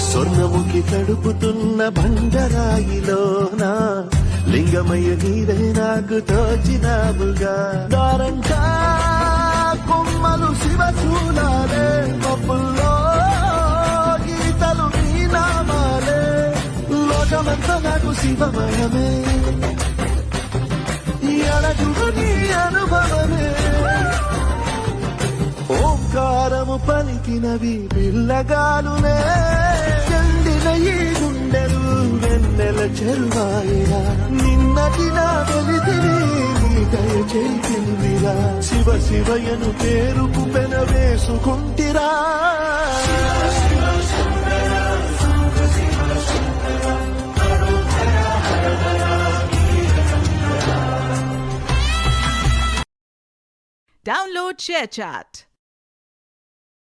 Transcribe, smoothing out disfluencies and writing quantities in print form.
స్వర్ణముఖి తడుపుతున్న బండరాయిలోన లింగమయ్య నీవే నాకు తోచినావుగా. దారంటా కొమ్మలు శివశూలాలే, పప్పుల్లో గీతలు నీ నామాలే, లోకమంతా నాకు శివమయమే, అడగుడు నీ అనుభవమే. ఓంకారము పలికినవి పిల్లగాలునే, చెండిన ఈ గుండెలు వెన్నెల చెరువాయిరా. నిన్నటి నా వెలితిని నీ దయ చేతివిరా. శివ శివయను పేరుకు పెన వేసుకుంటిరా. Download ShareChat.